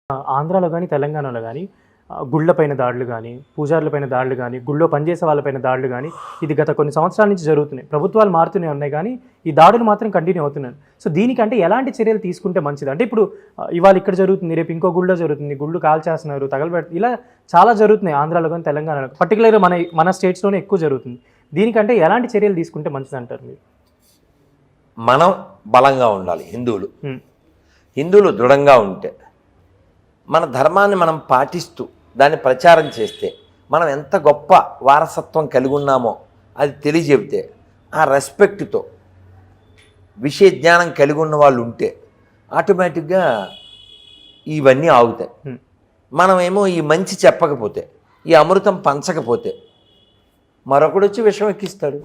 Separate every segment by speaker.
Speaker 1: ఆంధ్రాలో గానీ, తెలంగాణలో గానీ గుళ్ళపైన దాడులు గానీ, పూజారులపైన దాడులు గానీ, గుళ్ళో పనిచేసే వాళ్ళపైన దాడులు గానీ, ఇది గత కొన్ని సంవత్సరాల నుంచి జరుగుతున్నాయి. ప్రభుత్వాలు మారుతూనే ఉన్నాయి గానీ, ఈ దాడులు మాత్రం కంటిన్యూ అవుతున్నాయి. సో దీనికంటే ఎలాంటి చర్యలు తీసుకుంటే మంచిది? అంటే ఇప్పుడు ఇవాళ ఇక్కడ జరుగుతుంది, రేపు ఇంకో గుళ్ళో జరుగుతుంది, గుళ్ళు కాల్చేస్తున్నారు, తగలబెడుతున్నారు, ఇలా చాలా జరుగుతున్నాయి ఆంధ్రాలో కానీ, తెలంగాణలో. పర్టికులర్గా మన స్టేట్స్లోనే ఎక్కువ జరుగుతుంది. దీనికంటే ఎలాంటి చర్యలు తీసుకుంటే మంచిది అంటారు మీరు?
Speaker 2: మనం బలంగా ఉండాలి. హిందువులు దృఢంగా ఉంటే, మన ధర్మాన్ని మనం పాటిస్తూ దాన్ని ప్రచారం చేస్తే, మనం ఎంత గొప్ప వారసత్వం కలిగి ఉన్నామో అది తెలియజెబితే, ఆ రెస్పెక్ట్తో విషయ జ్ఞానం కలిగి ఉన్న వాళ్ళు ఉంటే ఆటోమేటిక్గా ఇవన్నీ ఆగుతాయి. మనమేమో ఈ మంచి చెప్పకపోతే, ఈ అమృతం పంచకపోతే మరొకడు వచ్చి విషం ఎక్కిస్తాడు.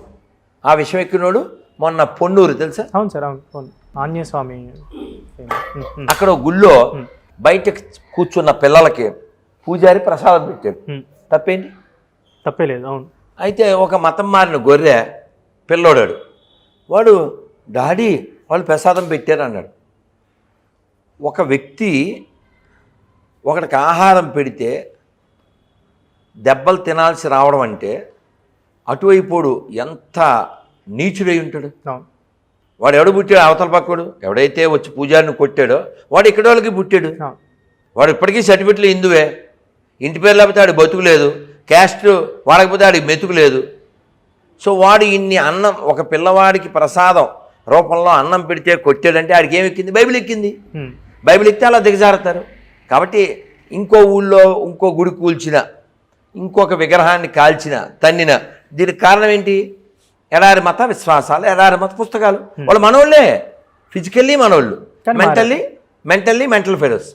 Speaker 2: ఆ విషం ఎక్కినోడు మొన్న పొన్నూరు తెలుసా?
Speaker 1: అవును సార్, అవును. ఆంజనేయ స్వామి
Speaker 2: అక్కడ గుళ్ళో బయట కూర్చున్న పిల్లలకి పూజారి ప్రసాదం పెట్టాడు. తప్పేంటి?
Speaker 1: తప్పే లేదు. అవును. అయితే
Speaker 2: ఒక మతం మారిన గొర్రె పిల్లోడాడు, వాడు డాడీ వాళ్ళు ప్రసాదం పెట్టారు అన్నాడు. ఒక వ్యక్తి ఒకడికి ఆహారం పెడితే దెబ్బలు తినాల్సి రావడం అంటే అటువైపోడు ఎంత నీచుడై ఉంటాడు. వాడు ఎవడు పుట్టాడు? అవతల పక్కడు ఎవడైతే వచ్చి పూజారిని కొట్టాడో వాడు ఇక్కడ వాళ్ళకి పుట్టాడు. వాడు ఇప్పటికీ సర్టిఫికెట్లు హిందువే, ఇంటి పేరు లేకపోతే ఆడికి బతుకులేదు, క్యాస్ట్ వాడకపోతే ఆడికి మెతుకులేదు. సో వాడు ఇన్ని అన్నం ఒక పిల్లవాడికి ప్రసాదం రూపంలో అన్నం పెడితే కొట్టాడంటే ఆడికి ఏమి ఎక్కింది? బైబిల్ ఎక్కింది. బైబిల్ ఎక్కితే అలా దిగజారుతారు. కాబట్టి ఇంకో ఊళ్ళో ఇంకో గుడి కూల్చిన, ఇంకొక విగ్రహాన్ని కాల్చిన, తన్నిన, దీనికి కారణం ఏంటి? ఎడారి మత విశ్వాసాలు, ఎడారి మత పుస్తకాలు. వాళ్ళు మనోళ్ళే, ఫిజికల్లీ మనోళ్ళు, మెంటల్లీ మెంటల్ ఫెలోస్.